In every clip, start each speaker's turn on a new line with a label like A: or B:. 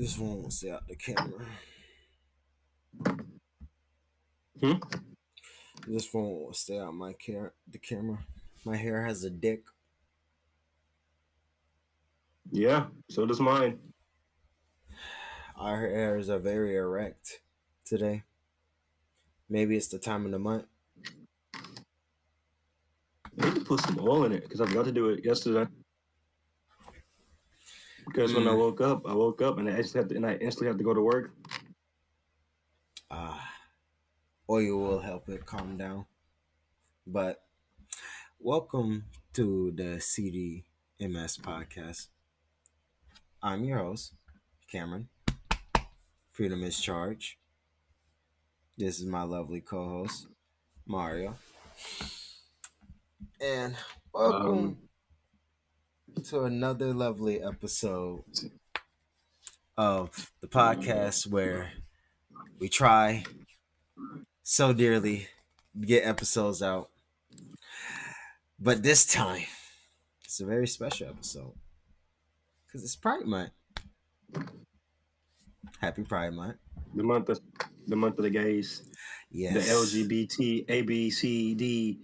A: This one won't stay out the camera. This one won't stay out the camera. My hair has a dick.
B: Yeah, so does mine.
A: Our hairs are very erect today. Maybe it's the time of the month.
B: I need to put some oil in it because I forgot to do it yesterday. Because when I woke up and I instantly had to go to work.
A: Oil will help it calm down. But welcome to the CDMS podcast. I'm your host, Cameron. Freedom is charge. This is my lovely co-host, Mario. And welcome to another lovely episode of the podcast where we try so dearly to get episodes out. But this time, it's a very special episode because it's Pride Month. Happy Pride Month.
B: The month of the gays.
A: Yes.
B: The LGBT, A, B, C, D,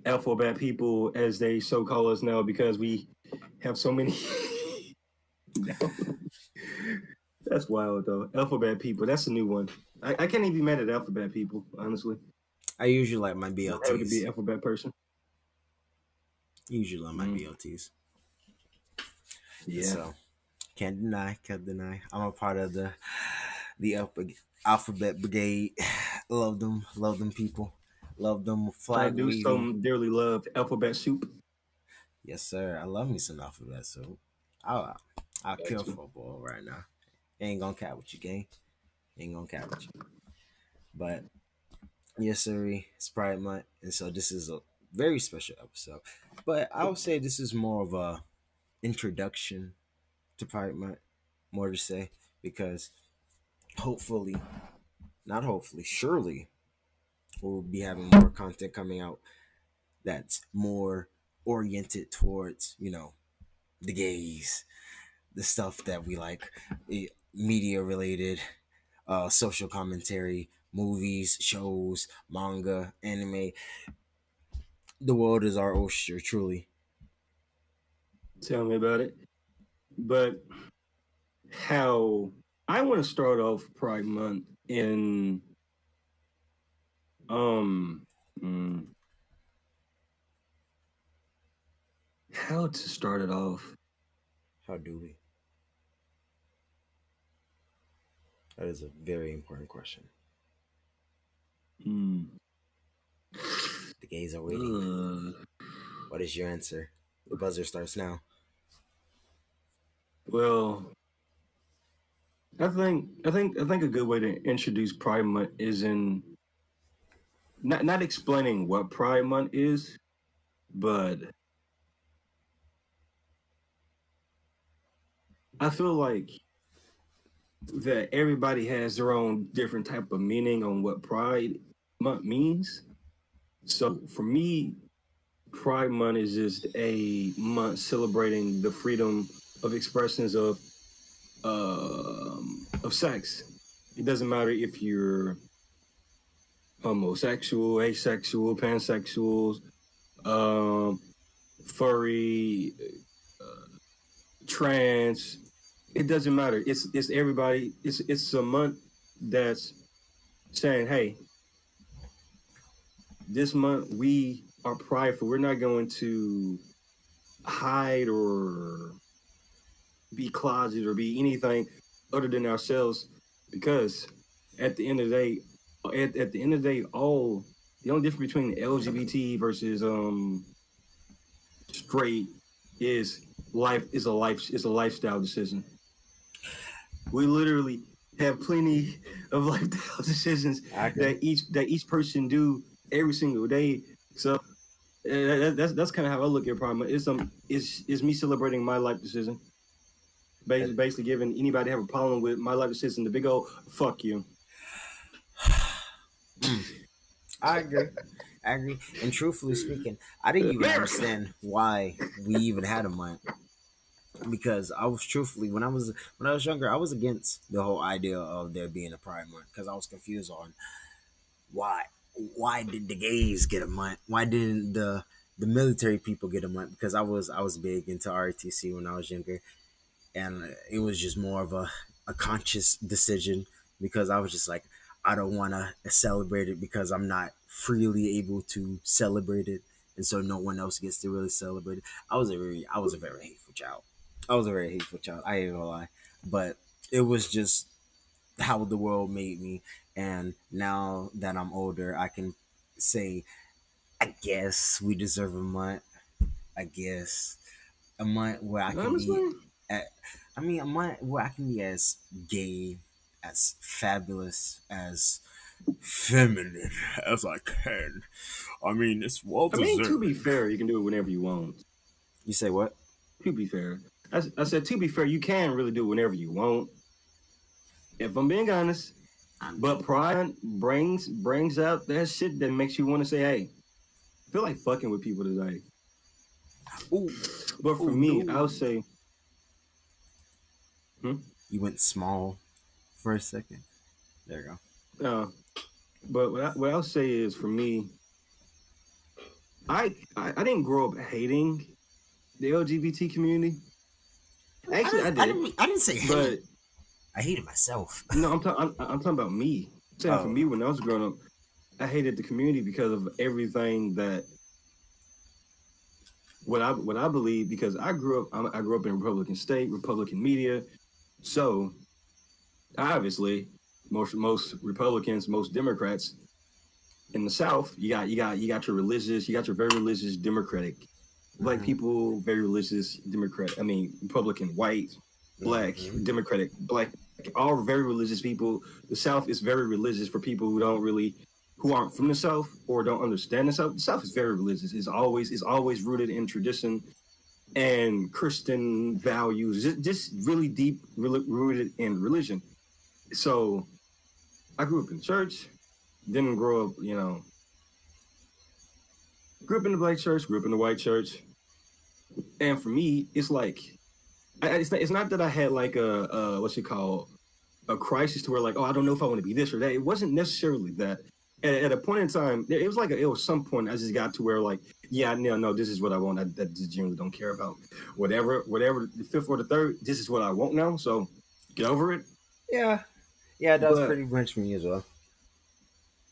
B: alphabet people, as they so call us now, because we have so many. That's wild, though. Alphabet people. That's a new one. I can't even be mad at alphabet people, honestly.
A: I usually like my BLTs.
B: I would be an alphabet person.
A: Usually like my BLTs.
B: Yeah.
A: So, can't deny. I'm a part of the alphabet brigade. Love them people. Love them flag waving.
B: I do so dearly love alphabet soup.
A: Yes, sir. I love me some alphabet soup. I'll kill for a bowl right now. Ain't gonna cap with you, gang. Ain't gonna cap with you. But yes, sir. It's Pride Month, and so this is a very special episode. But I would say this is more of a introduction to Pride Month, more to say, because surely we'll be having more content coming out that's more oriented towards, the gays, the stuff that we like, media related, social commentary, movies, shows, manga, anime. The world is our oyster, truly.
B: Tell me about it. But how I want to start off Pride Month in how to start it off.
A: How do we? That is a very important question. The gays are waiting. What is your answer? The buzzer starts now.
B: Well, I think a good way to introduce Pride Month is in not explaining what Pride Month is, but I feel like that everybody has their own different type of meaning on what Pride Month means. So for me, Pride Month is just a month celebrating the freedom of expressions of sex. It doesn't matter if you're homosexual, asexual, pansexual, furry, trans. It doesn't matter. It's everybody. It's a month that's saying, hey, this month we are prideful. We're not going to hide or be closeted or be anything other than ourselves, because at the end of the day, the only difference between LGBT versus straight is a lifestyle decision. We literally have plenty of lifestyle decisions that each person do every single day. So that's kind of how I look at Pride Month. It's me celebrating my life decision. Basically giving anybody have a problem with my life decision the big old fuck you.
A: I agree. And truthfully speaking, I didn't even understand why we even had a month. because I was truthfully when I was younger, I was against the whole idea of there being a Pride Month because I was confused on why why did the gays get a month? Why didn't the military people get a month? Because I was big into RTC when I was younger, and it was just more of a conscious decision because I was just like, I don't want to celebrate it because I'm not freely able to celebrate it, and so no one else gets to really celebrate it. I was a very hateful child. I was a very hateful child. I ain't gonna lie, but it was just how the world made me. And now that I'm older, I can say, I guess we deserve a month. I guess a month where I can be
B: Honestly,
A: at, I mean, a month where I can be as gay, as fabulous, as feminine as I can. I mean, it's well
B: I mean, to
A: deserved.
B: be fair, you can do it whenever you want.
A: You say what?
B: To be fair, I said to be fair, you can really do it whenever you want. If I'm being honest,
A: I mean,
B: but pride brings out that shit that makes you want to say, "Hey, I feel like fucking with people today."
A: ooh,
B: But for
A: oh
B: me,
A: no.
B: I'll say, hmm?
A: You went small for a second. There you go.
B: uh, but what I'll say is, for me, I didn't grow up hating the LGBT community. Actually, I did,
A: I didn't say hate.
B: but
A: I hated myself.
B: no, I'm talking about me. I'm saying for
A: Oh,
B: me, when I was growing up, I hated the community because of everything that what I believe. Because I grew up in Republican state, Republican media. So obviously, most Republicans, most Democrats in the South, you got your religious, you got your very religious Democratic black
A: mm-hmm,
B: people, very religious Democrat. I mean, Republican, white, black,
A: mm-hmm,
B: Democratic, black, all very religious people. The South is very religious for people who aren't from the South or don't understand the South. The South is very religious. It's always rooted in tradition and Christian values, just really deep, rooted in religion. So I grew up in church, didn't grow up, grew up in the black church, grew up in the white church, and for me, it's like it's not that I had like a what's it called, a crisis to where like, oh, I don't know if I want to be this or that. It wasn't necessarily that. At a point in time, it was some point I just got to where like, yeah, no, this is what I want. I just generally don't care about whatever the fifth or the third. This is what I want now. So get over it.
A: yeah, yeah, that was
B: But
A: pretty much me as well.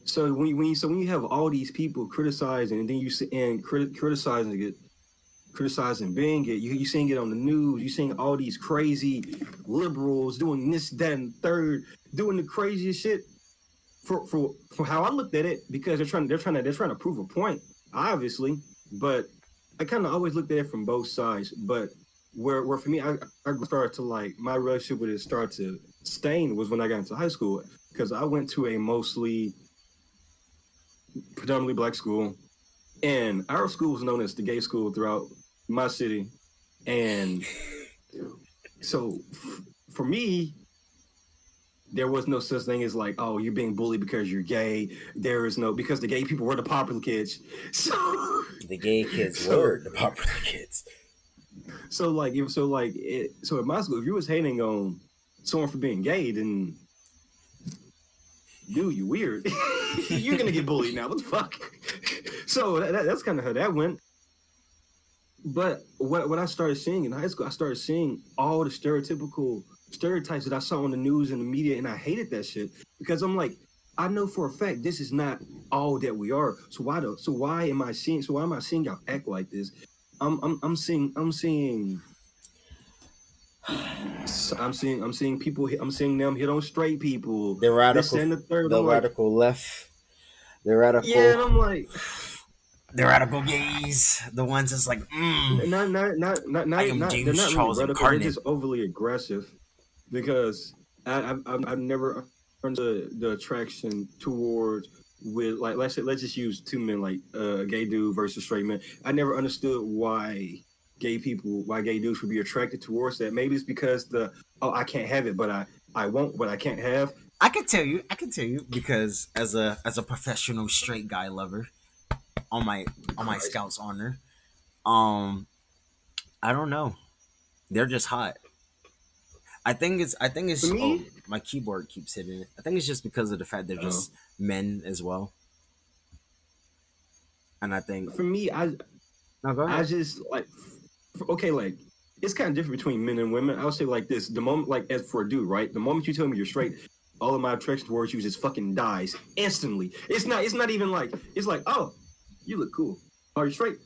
B: so when you have all these people criticizing, and then you sit and criticizing it, criticizing being it. You seeing it on the news. You seeing all these crazy liberals doing this, that, and third, doing the craziest shit. For how I looked at it, because they're trying to prove a point, obviously. But I kind of always looked at it from both sides. But where for me, I started to like my relationship with it started to stain was when I got into high school because I went to a mostly predominantly black school, and our school was known as the gay school throughout my city. And so for me, there was no such thing as like, oh, you're being bullied because you're gay. There is no, because the gay people were the popular kids. So,
A: The gay kids
B: so,
A: were the popular kids.
B: so at my school, if you was hating on someone for being gay, then dude, you weird. You're gonna get bullied now. What the fuck? So that's kind of how that went. But what I started seeing in high school, I started seeing all the stereotypical stereotypes that I saw on the news and the media, and I hated that shit because I'm like, I know for a fact this is not all that we are. So why am I seeing y'all act like this? I'm seeing people. I'm seeing them hit on straight people.
A: The
B: This
A: radical,
B: and the third.
A: the
B: I'm like,
A: radical left, the
B: yeah,
A: radical,
B: and I'm like,
A: the radical gays, the ones that's like, I am
B: they're
A: James
B: not really
A: Charles
B: radical. They're
A: incarnate.
B: just overly aggressive because I've never understood the attraction towards with like let's just use two men like a gay dude versus straight men. I never understood why gay dudes would be attracted towards that. Maybe it's because I can't have it, but I won't, but I can't have.
A: I can tell you because as a professional straight guy lover on my
B: Christ.
A: scouts honor, um, I don't know. They're just hot. I think it's. I think
B: For
A: it's. Oh,
B: me,
A: my keyboard keeps hitting it. I think it's just because of the fact they're
B: uh,
A: just men as well. And I think.
B: for me,
A: No, go
B: I
A: ahead.
B: just like okay, like it's kind of different between men and women. I'll say like this: the moment, like as for a dude, right? The moment you tell me you're straight, all of my attraction towards you just fucking dies instantly. It's not. It's not even like. It's like, oh, you look cool. Are you straight?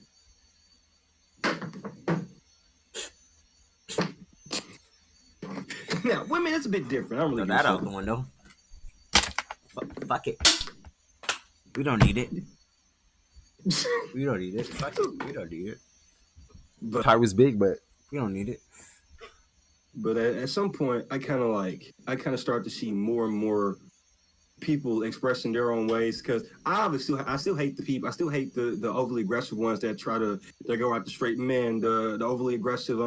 B: Now, women, it's a bit different. I don't
A: Throw
B: really give a
A: that
B: shit.
A: out the window. Fuck it. We don't need it. We don't need it. Fuck it. We don't need it.
B: But
A: Pie was big, but we don't need it.
B: at some point, I kind of start to see more and more people expressing their own ways because I still hate the people. I still hate the overly aggressive ones that try to that go out the straight men, the overly aggressive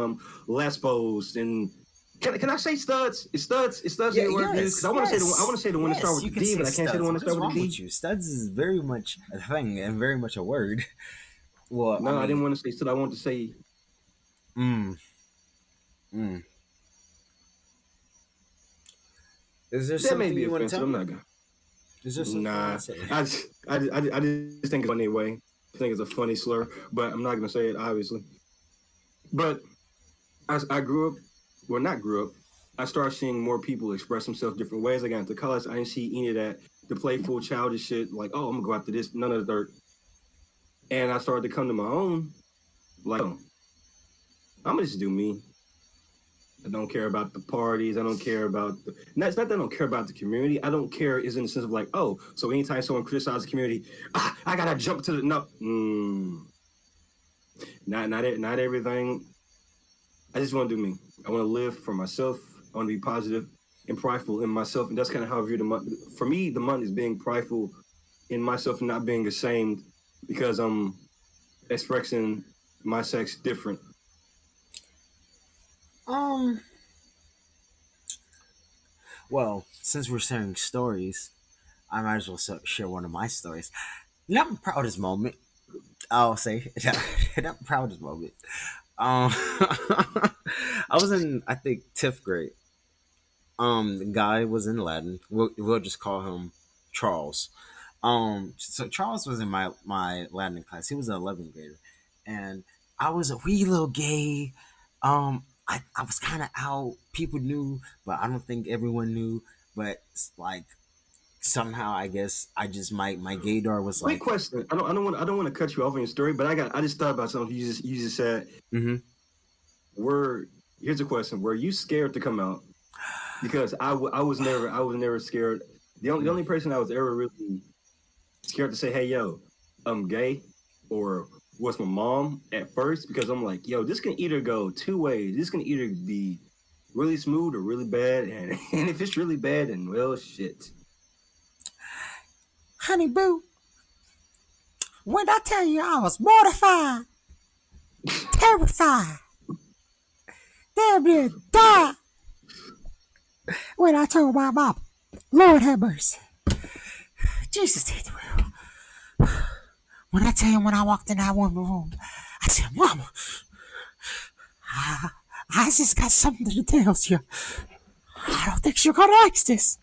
B: lesbos and. Can I say studs? Is studs
A: Yeah.
B: the word used? Because
A: Yes.
B: I want to say the one that start
A: Yes.
B: with
A: You
B: the
A: can
B: D,
A: say
B: but I can't say the
A: studs.
B: one that
A: What is
B: start with
A: wrong
B: the
A: with
B: D.
A: you? Studs is very much a thing and very much a word. Well, I
B: No, I didn't
A: mean,
B: want to say stud. I want to say
A: mm, mm. Is there
B: that may
A: something
B: be
A: you want to
B: offensive.
A: tell
B: I'm
A: me?
B: not gonna.
A: Is there something you want
B: Nah,
A: to say?
B: I just think it's a funny way. I think it's a funny slur, but I'm not gonna say it obviously. But I grew up, well, not grew up. I started seeing more people express themselves different ways. I got into college. I didn't see any of that, the playful, childish shit. Like, oh, I'm gonna go after this. None of the dirt. And I started to come to my own. Like, oh, I'm gonna just do me. I don't care about the parties. I don't care about the. It's not that I don't care about the community. I don't care is in the sense of like, oh, so anytime someone criticizes the community, I gotta jump to the no. Not everything. I just want to do me. I want to live for myself. I want to be positive and prideful in myself, and that's kind of how I view the month. For me, the month is being prideful in myself and not being ashamed because I'm expressing my sex different.
A: Um. Well, since we're sharing stories, I might as well share one of my stories. Not my proudest moment. I'll say not my proudest moment. I was in, I think, 10th grade. The guy was in Latin. We'll just call him Charles. So Charles was in my Latin class. He was an 11th grader, and I was a wee little gay. I was kind of out. People knew, but I don't think everyone knew. But like somehow, I guess I just my gaydar was
B: Quick
A: like,
B: question. I don't want to cut you off on your story, but I just thought about something you just said.
A: mm-hmm.
B: Were Here's a question: were you scared to come out? Because I was never scared. The only person I was ever really scared to say, "Hey, yo, I'm gay," or was my mom at first because I'm like, "Yo, this can either go two ways. This can either be really smooth or really bad, and and if it's really bad, then well, shit."
A: Honey boo, when I tell you I was mortified, terrified, damn near died when I told my mom, Lord have mercy. Jesus did the will. When I tell you when I walked in that one room, I said, Mama, I just got something to tell you. I don't think you're gonna like this.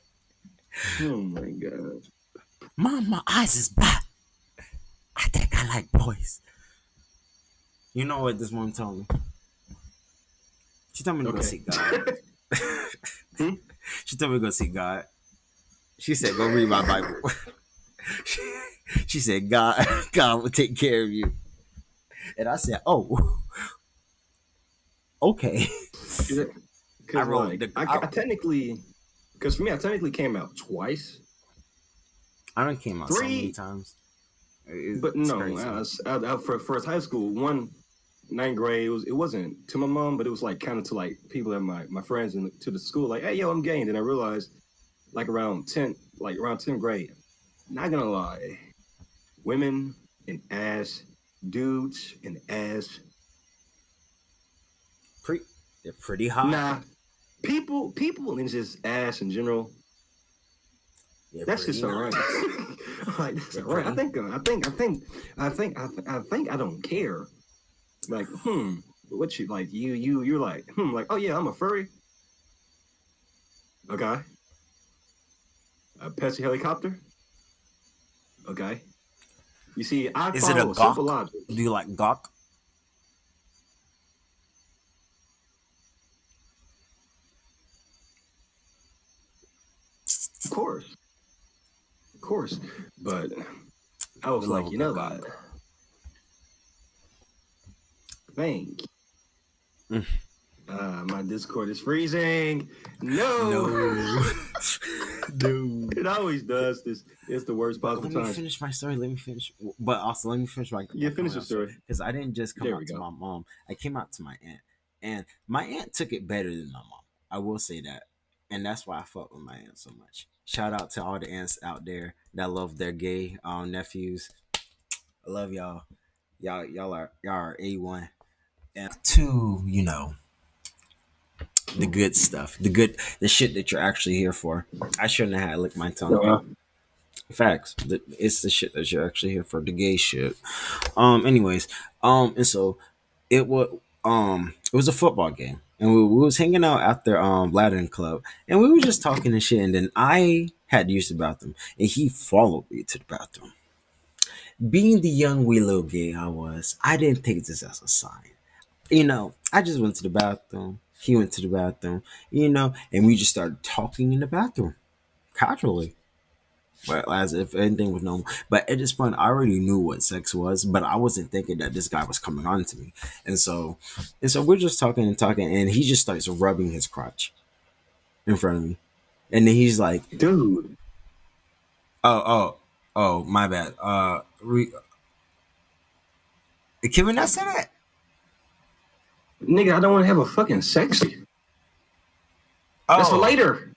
B: Oh my god.
A: Mom, my eyes is black. I think I like boys. You know what this mom told me? She told me to go
B: Okay.
A: see God.
B: Hmm?
A: She told me to go see God. She said, go read my Bible. She said, God will take care of you. And I said, oh, okay. I
B: Because
A: wrote
B: like
A: the.
B: I technically, because for me, I technically came out twice,
A: I done came out so many
B: three,
A: times.
B: but
A: It's
B: no,
A: crazy.
B: for first high school, one ninth grade, it wasn't to my mom, but it was like kind of to like people that my friends and to the school, like, hey yo, I'm gay. And then I realized like around 10th grade, not gonna lie, women and ass, dudes and ass,
A: They're pretty hot.
B: nah, people and just ass in general.
A: They're
B: That's just
A: pretty
B: all right.
A: nice.
B: Like that's
A: They're
B: all right.
A: pretty.
B: I think I don't care. Like, what you like? You're like, like, oh yeah, I'm a furry. Okay. A Pepsi helicopter. Okay. You see, I
A: Is it a
B: follow a simple
A: gawk?
B: logic.
A: Do you like gawk?
B: Of course. But I
A: We
B: was
A: love
B: like,
A: a
B: you know
A: good
B: what?
A: gawk.
B: Thank.
A: Mm.
B: My Discord is freezing. No.
A: No. No.
B: It always does this. It's the worst
A: But
B: possible
A: let me
B: times.
A: finish my story. Let me finish. But also, let me finish
B: Yeah,
A: my
B: finish
A: coming
B: the
A: out story.
B: story.
A: Because I didn't just come
B: There we
A: out to
B: go.
A: my mom. I came out to my aunt. And my aunt took it better than my mom. I will say that. And that's why I fuck with my aunt so much. Shout out to all the aunts out there that love their gay nephews. I love y'all. Y'all are A1. And to, the good stuff. The shit that you're actually here for. I shouldn't have had licked my tongue.
B: Uh,
A: Facts. It's the shit that you're actually here for. The gay shit. Anyways. And so it was a football game. And we was hanging out after Latin Club. And we were just talking and shit. And then I had used the bathroom. And he followed me to the bathroom. Being the young wee little gay I was, I didn't take this as a sign. I just went to the bathroom. He went to the bathroom, and we just started talking in the bathroom casually. But as if anything was normal. But at this point, I already knew what sex was, but I wasn't thinking that this guy was coming on to me. And so we're just talking and talking, and he just starts rubbing his crotch in front of me. And then he's like,
B: dude,
A: oh, oh, oh, my bad. Can we not say that?
B: nigga, I don't want to have a fucking sexy. That's for
A: Oh,
B: later.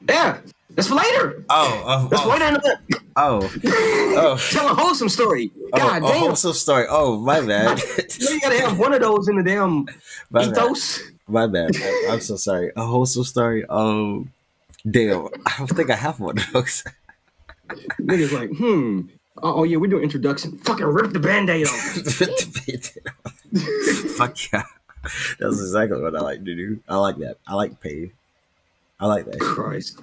B: Yeah, that's for later. That's for later in the
A: oh, oh.
B: Tell a wholesome story.
A: Oh,
B: God
A: a
B: damn.
A: wholesome story. Oh, my bad.
B: You gotta have one of those in the damn
A: My bad.
B: ethos.
A: My bad. I'm so sorry. A wholesome story. Oh, damn. I don't think I have one of those.
B: Niggas like, oh yeah, we're doing introduction. Fucking rip the band-aid off.
A: Fuck yeah. That's exactly what I like to do. I like that. I like pain. I like that shit.
B: Christ.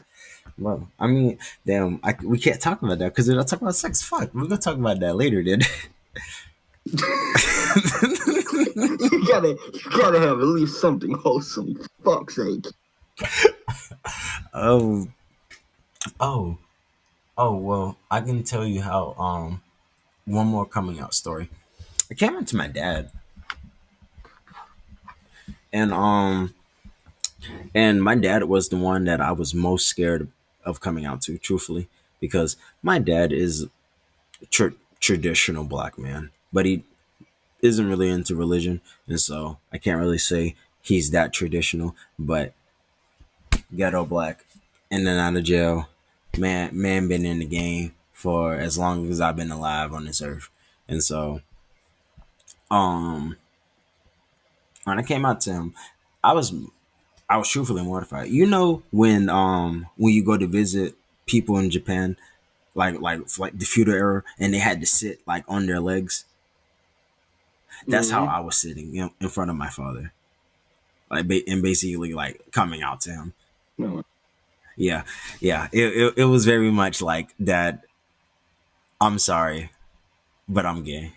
A: Well, I mean, damn, we can't talk about that because then I'll talk about sex. Fuck, we're gonna talk about that later, then.
B: you gotta have at least something wholesome. Fuck's sake.
A: Oh, oh, oh. Well, I can tell you how. One more coming out story. I came out to my dad, and my dad was the one that I was most scared of coming out to, truthfully, because my dad is traditional black man, but he isn't really into religion, and so I can't really say he's that traditional. But ghetto black, in and out of jail, man been in the game for as long as I've been alive on this earth, and so um when I came out to him, I was I was truthfully mortified. When you go to visit people in Japan, like the feudal era, and they had to sit like on their legs. That's how I was sitting in front of my father, and basically like coming out to him.
B: No.
A: Yeah, yeah. It was very much like that. I'm sorry, but I'm gay.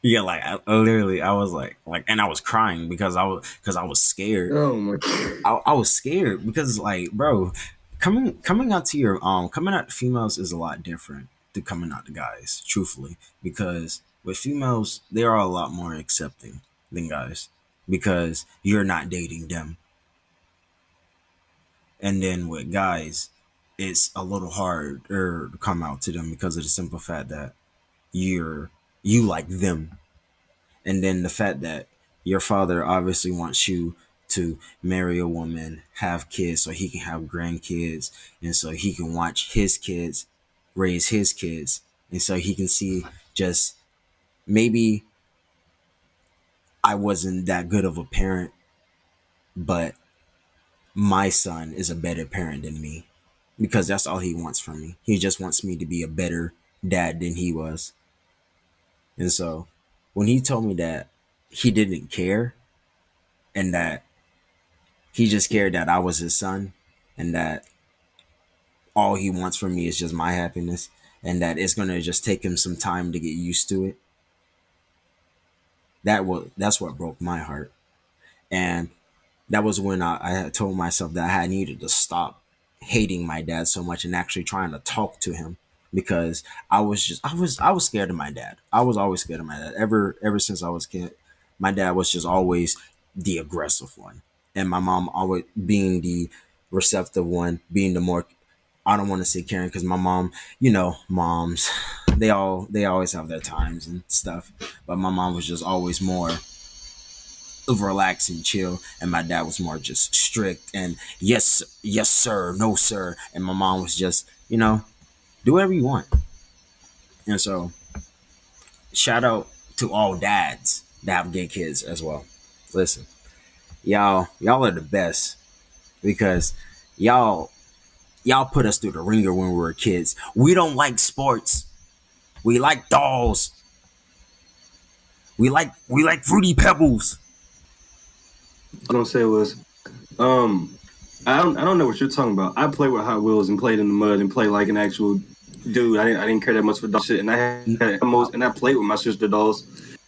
A: Yeah, like I literally, I was like, and I was crying because I was scared.
B: Oh my god.
A: I was scared because, like, bro, coming out to coming out to females is a lot different to coming out to guys, truthfully, because with females they are a lot more accepting than guys because you're not dating them, and then with guys it's a little harder to come out to them because of the simple fact that you like them, and then the fact that your father obviously wants you to marry a woman, have kids so he can have grandkids, and so he can watch his kids raise his kids, and so he can see just maybe I wasn't that good of a parent, but my son is a better parent than me because that's all he wants from me. He just wants me to be a better dad than he was. And so when he told me that he didn't care and that he just cared that I was his son and that all he wants from me is just my happiness and that it's gonna just take him some time to get used to it. That's what broke my heart. And that was when I had told myself that I had needed to stop hating my dad so much and actually trying to talk to him because I was scared of my dad. I was always scared of my dad. Ever since I was a kid, my dad was just always the aggressive one. And my mom always being the receptive one, being the more I don't want to say caring because my mom, moms, they always have their times and stuff. But my mom was just always more relax and chill, and my dad was more just strict and yes sir, no sir, and my mom was just do whatever you want. And so shout out to all dads that have gay kids as well. Listen, y'all are the best because y'all y'all put us through the ringer when we were kids. We don't like sports. We like dolls. We like fruity pebbles.
B: I don't say it was. Um, I don't know what you're talking about. I played with Hot Wheels and played in the mud and played like an actual dude. I didn't care that much for doll shit, and I played with my sister dolls.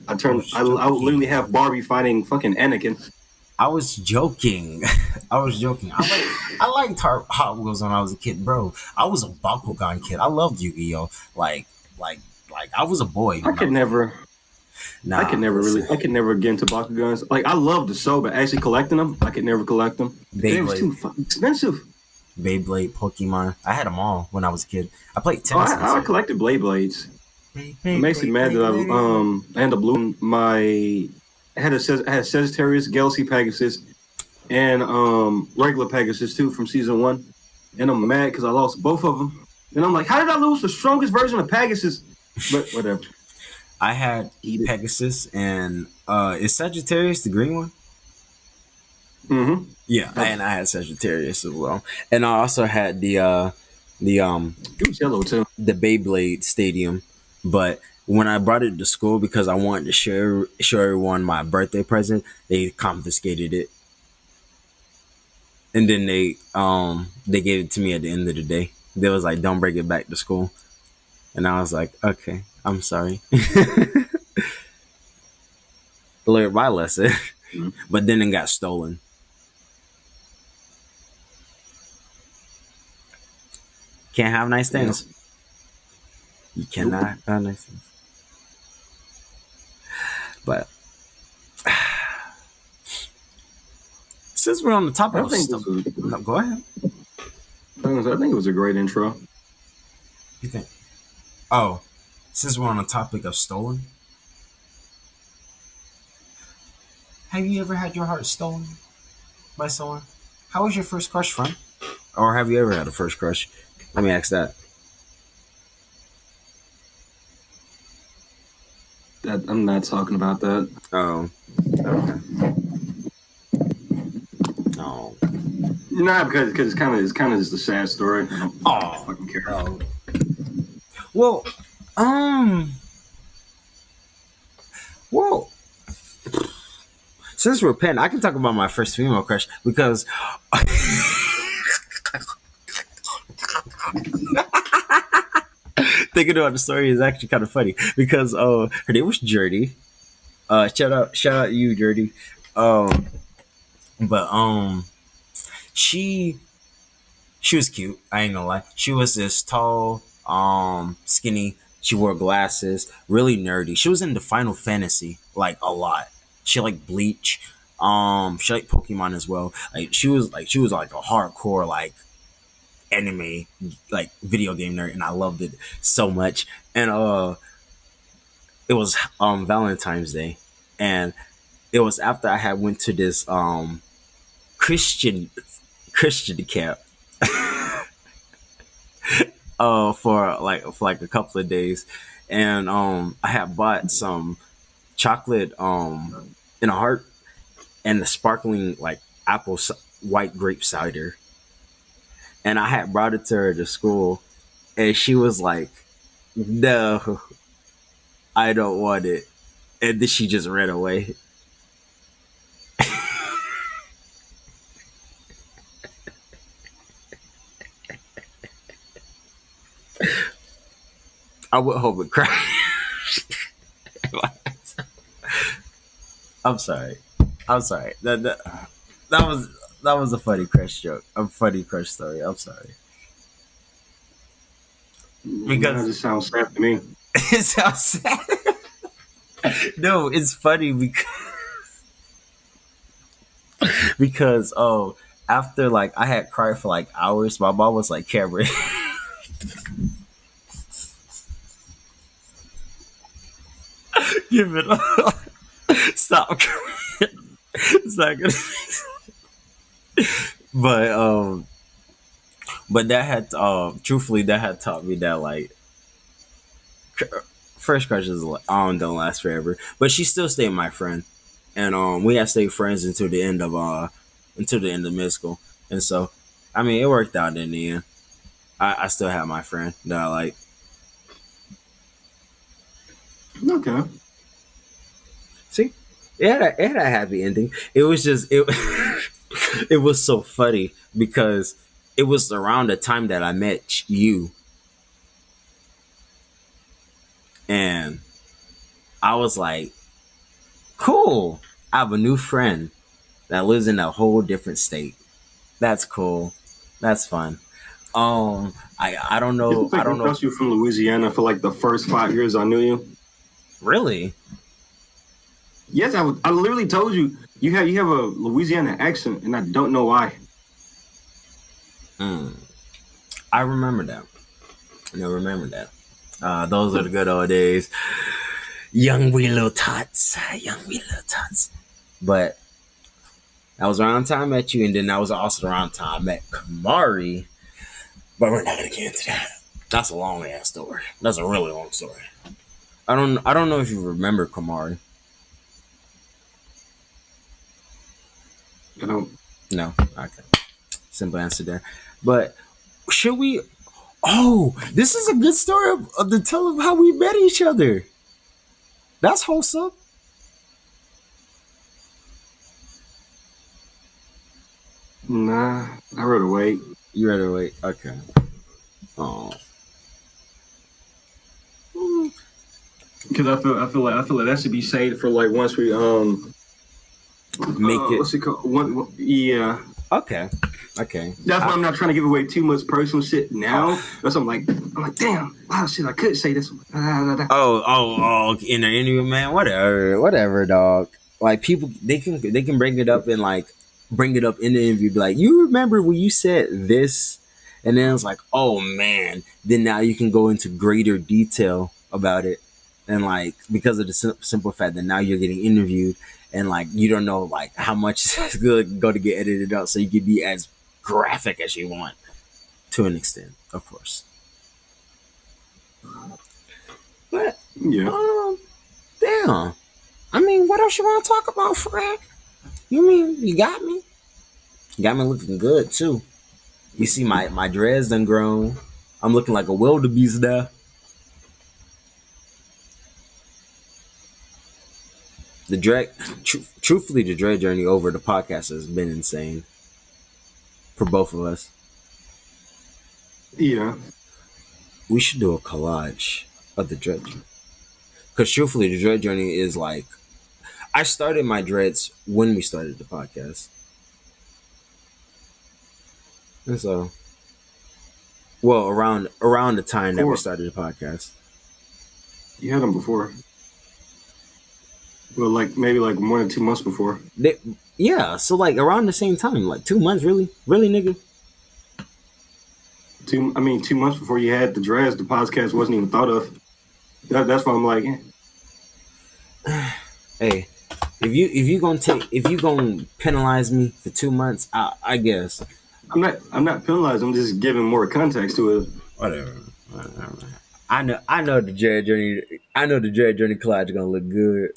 B: I would literally have Barbie fighting fucking Anakin.
A: I was joking. I was joking. I liked Hot Wheels when I was a kid, bro. I was a Bakugan kid. I loved Yu-Gi-Oh. Like, like I was a boy.
B: I could never. I
A: Nah,
B: could never
A: listen.
B: I could never get into Bakugans. Like I love the show, but actually collecting them, I could never collect them. It was too
A: Beyblade,
B: fucking expensive.
A: Beyblade, Pokemon. I had them all when I was a kid. I played
B: Oh,
A: tennis
B: I
A: instead.
B: collected Blade Blades. I'm actually mad that
A: Beyblade.
B: I ended up losing my. I had Sagittarius, Galaxy Pegasus, and regular Pegasus too from season one, and I'm mad because I lost both of them. And I'm like, how did I lose the strongest version of Pegasus? But whatever.
A: I had
B: Eat it.
A: Pegasus and is Sagittarius the green one?
B: Mm-hmm.
A: Yeah, and I had Sagittarius as well. And I also had the
B: It was yellow too.
A: the Beyblade Stadium, but when I brought it to school because I wanted to show everyone my birthday present, they confiscated it, and then they gave it to me at the end of the day. They was like, "Don't bring it back to school," and I was like, "Okay, I'm sorry." Learned my lesson,
B: Mm-hmm.
A: but then it got stolen. Can't have nice
B: Yeah.
A: things. You
B: Nope.
A: cannot have nice things. But since we're on the topic
B: I
A: of
B: think
A: stuff,
B: this was.
A: no, go ahead.
B: I think it was a great intro.
A: You think? Oh, since we're on the topic of stolen, have you ever had your heart stolen by someone? How was your first crush, friend? Or have you ever had a first crush? Let me ask that.
B: I'm not talking about that.
A: Oh, okay. Oh,
B: Nah, because it's kind of just a sad story. I don't
A: oh,
B: fucking care.
A: oh. Well, um, well, since we're pen, I can talk about my first female crush because thinking about the story is actually kind of funny because her name was Journey. Shout out you, Journey. Um, but she she was cute. I ain't gonna lie. She was this tall, skinny. She wore glasses, really nerdy. She was into Final Fantasy like a lot. She liked Bleach. She liked Pokemon as well. Like she was like a hardcore like anime like video game nerd, and I loved it so much. And it was Valentine's Day, and it was after I had went to this Christian Christian camp for like a couple of days, and I had bought some chocolate in a heart and the sparkling like white grape cider, and I had brought it to her to school, and she was like, "No, I don't want it." And then she just ran away. I went home and cried. I'm sorry. I'm sorry. That was that was a funny crush joke. A funny crush story. I'm sorry.
B: That
A: Because
B: just sounds sad to me.
A: it sounds sad. No, it's funny because after like I had cried for like hours, my mom was like, Cameron, give it up. Stop crying. It's not gonna but but that had truthfully that had taught me that like first crushes don't last forever. But she still stayed my friend. And we had stayed friends until the end of middle school. And so I mean it worked out in the end. I still have my friend that I like.
B: Okay.
A: See? It had a happy ending. It was just it it was so funny because it was around the time that I met you, and I was like, cool. I have a new friend that lives in a whole different state. That's cool. That's fun. I don't
B: It
A: know.
B: looks
A: I
B: like I
A: don't know.
B: thought you were from Louisiana for like the first 5 years I knew you.
A: Really?
B: Yes, I literally told you you have a Louisiana accent, and I don't know why.
A: Mm, I remember that. I remember that. Those are the good old days. Young wee little tots. Young wee little tots. But that was around the time I met you, and then that was also around the time I met Kamari. But we're not gonna get into that. That's a long ass story. That's a really long story. I don't know if you remember Kamari.
B: You know,
A: No. Okay. Simple answer there. But should we oh, this is a good story of the tell of how we met each other. That's wholesome.
B: nah, I rather wait.
A: You ready to wait? Okay. Oh.
B: Because I feel like that should be saved for like once we
A: Make it
B: what's it called? Yeah.
A: okay. Okay.
B: That's why I'm not trying to give away too much personal shit now.
A: Oh,
B: That's I'm like, damn, a lot of shit I could say this.
A: in the interview, man. Whatever, dog. Like people, they can bring it up and like bring it up in the interview. Be like, you remember when you said this, and then it's like, oh man. Then now you can go into greater detail about it, and like because of the simple fact that now you're getting interviewed, and like you don't know like how much is going to get edited out, so you can be as graphic as you want to an extent, of course. But
B: Yeah.
A: damn. I mean, what else you want to talk about, Frank? You mean you got me? You got me looking good too. You see my dreads done grown. I'm looking like a wildebeest now. The dread, truthfully, the dread journey over the podcast has been insane for both of us.
B: Yeah.
A: We should do a collage of the dread journey. Because truthfully, the dread journey is like I started my dreads when we started the podcast, and so well around the time that we
B: Before.
A: started the podcast.
B: You had them before. Well, like maybe like 1 or 2 months before.
A: They, yeah, so like around the same time, like 2 months, really, nigga.
B: I mean, 2 months before you had the dress, the podcast wasn't even thought of. That's why I'm like,
A: Hey, if you gonna penalize me for 2 months, I guess
B: I'm not penalized. I'm just giving more context to it.
A: whatever. I know the Jared Journey. I know the Jared Journey collage gonna look good.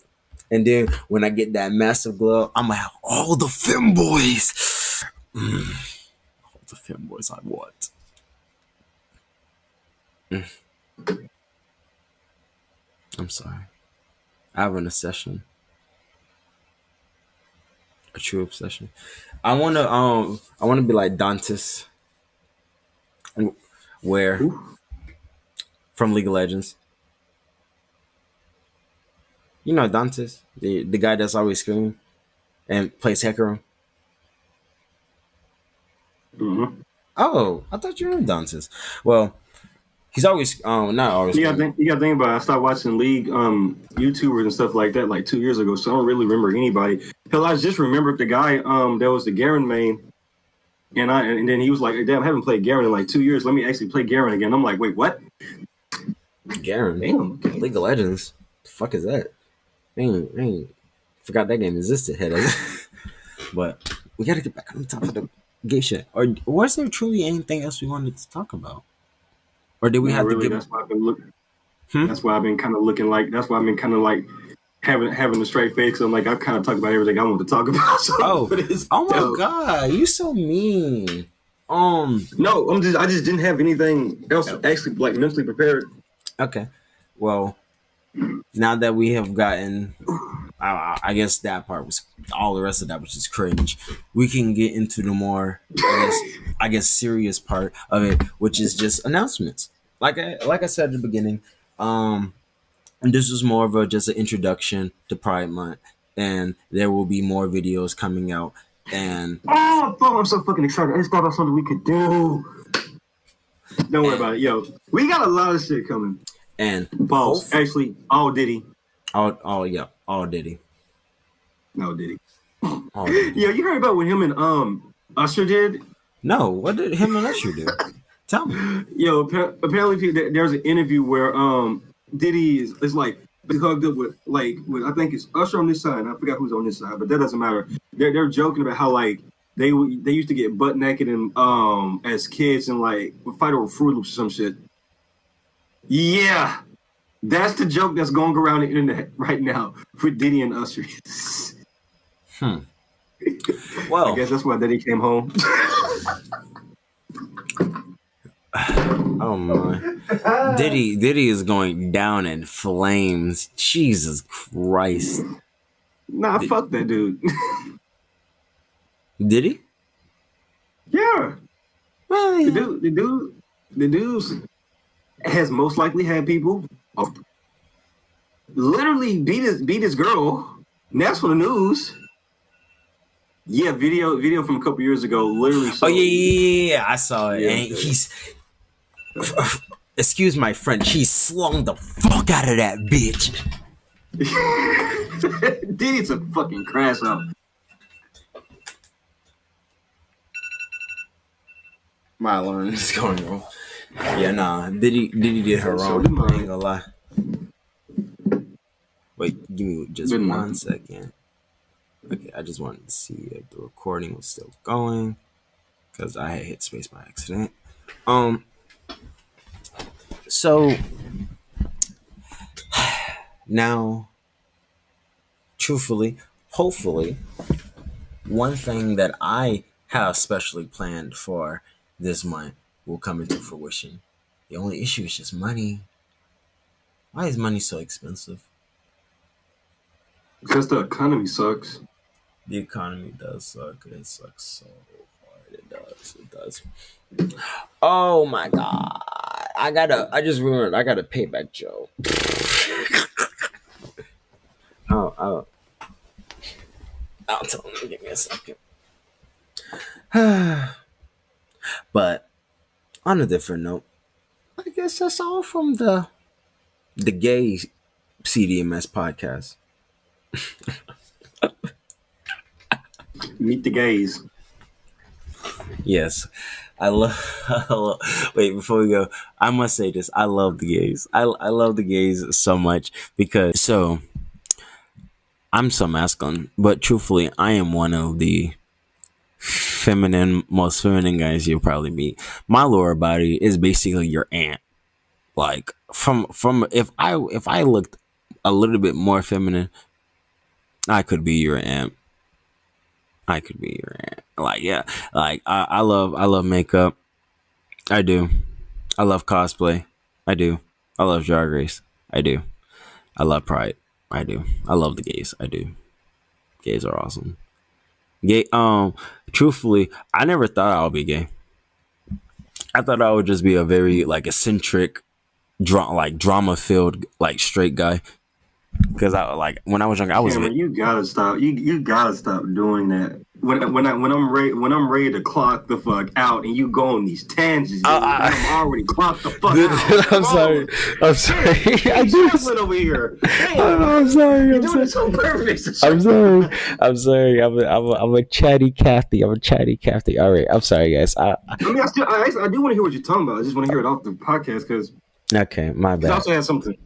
A: And then when I get that massive glove, I'm gonna have all the femboys. All the femboys I want. I'm sorry. having a session, a true obsession. I wanna be like Dantes, where
B: Who?
A: from League of Legends. You know Dantes, the guy that's always screaming and plays Hecarim.
B: Mm-hmm.
A: Oh, I thought you knew Dantes. Well, he's always not always screaming.
B: You got to think about it. I started watching League YouTubers and stuff like that like 2 years ago, so I don't really remember anybody. Hell, I just remembered the guy that was the Garen main, and then he was like, "Damn, I haven't played Garen in like 2 years. Let me actually play Garen again." I'm like, "Wait, what?"
A: Garen,
B: Damn. Okay.
A: League of Legends. The fuck is that? I ain't forgot that game existed. Head but we gotta get back on the top of the gay shit. Or was there truly anything else we wanted to talk about? Or did we
B: Not
A: have to
B: really.
A: give?
B: That's why I've been looking.
A: Hmm?
B: That's why I've been kind of looking like. That's why I've been kind of like having a straight face. I'm like, I've kind of talked about everything I want to talk about. So
A: Oh my god, you so mean.
B: No, I just didn't have anything else actually like mentally prepared.
A: Okay. Well, now that we have gotten, I guess that part was all the rest of that was just cringe. We can get into the more, I guess, serious part of it, which is just announcements. Like I said at the beginning, this was more of just an introduction to Pride Month, and there will be more videos coming out. And
B: I'm so fucking excited. I just thought about something we could do. Don't worry about it, yo. We got a lot of shit coming.
A: And
B: Balls. Actually, all Diddy.
A: All Diddy.
B: No Diddy.
A: All Diddy.
B: Yo, you heard about what him and Usher did?
A: No, what did him and Usher do? Tell me.
B: Yo, apparently there's an interview where Diddy is like hugged up with I think it's Usher on this side. I forgot who's on this side, but that doesn't matter. They're joking about how like they used to get butt naked and as kids and like would fight over Fruit Loops or some shit. Yeah, that's the joke that's going around the internet right now for Diddy and Usher.
A: Well,
B: I guess that's why Diddy came home.
A: Oh my. Diddy is going down in flames. Jesus Christ.
B: Nah, fuck that dude.
A: Diddy?
B: Yeah.
A: Well, yeah.
B: The dude's has most likely had people literally beat his girl. And that's for the news. Yeah, video from a couple years ago. Literally.
A: Oh yeah, I saw it. Yeah, and he's, excuse my French, he slung the fuck out of that bitch.
B: Diddy's a fucking crash out.
A: My alarm is going wrong. Yeah, nah. Diddy did her wrong. I ain't gonna lie. Wait, give me just 1 second. Okay, I just wanted to see if the recording was still going because I had hit space by accident. So now, truthfully, hopefully, one thing that I have specially planned for this month will come into fruition. The only issue is just money. Why is money so expensive?
B: Because the economy sucks.
A: The economy does suck. It sucks so hard. It does. Oh my god. I just remembered I gotta pay back Joe. I'll tell him. Give me a second. But on a different note, I guess that's all from the gay CDMS podcast.
B: Meet the gays.
A: Yes, I love. Wait, before we go, I must say this: I love the gays. I love the gays so much because I'm so masculine, but truthfully, I am one of the most feminine guys you'll probably meet. My lower body is basically your aunt. Like from if I looked a little bit more feminine, I could be your aunt. I could be your aunt. Like yeah, like I love makeup. I do. I love cosplay. I do. I love Drag Race. I do. I love Pride. I do. I love the gays. I do. Gays are awesome. Gay. Truthfully, I never thought I would be gay. I thought I would just be a very like eccentric, drama filled like straight guy. Because I like when I was younger, I was.
B: Cameron, you gotta stop. You gotta stop doing that. When I'm ready to clock the fuck out, and you go on these tangents, I'm already clocked the fuck out.
A: I'm sorry. I'm sorry.
B: I do this over here. Hey,
A: I'm sorry.
B: You're doing this on purpose.
A: I'm sorry. I'm sorry. I'm a chatty Cathy. I'm a chatty Cathy. All right. I'm sorry, guys. I
B: do want to hear what you're talking about. I just want to hear it off the podcast because.
A: Okay, my bad.
B: I also had something.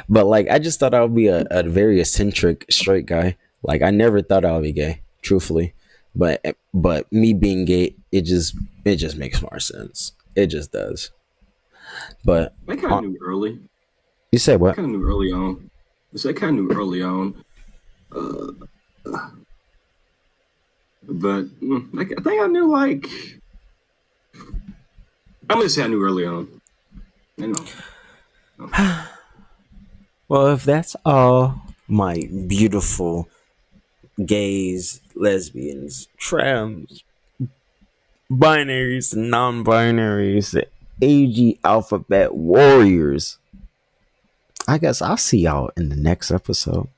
A: But like, I just thought I would be a very eccentric straight guy. Like, I never thought I would be gay, truthfully. But me being gay, it just makes more sense. It just does. But
B: I kind of knew early.
A: You said what?
B: I kind of knew early on. I kind of knew early on. But I think I knew like. I'm gonna say I knew early on. I know.
A: Well, if that's all, my beautiful gays, lesbians, trans, binaries, non-binaries, AG alphabet warriors, I guess I'll see y'all in the next episode.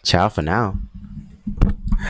A: Ciao for now.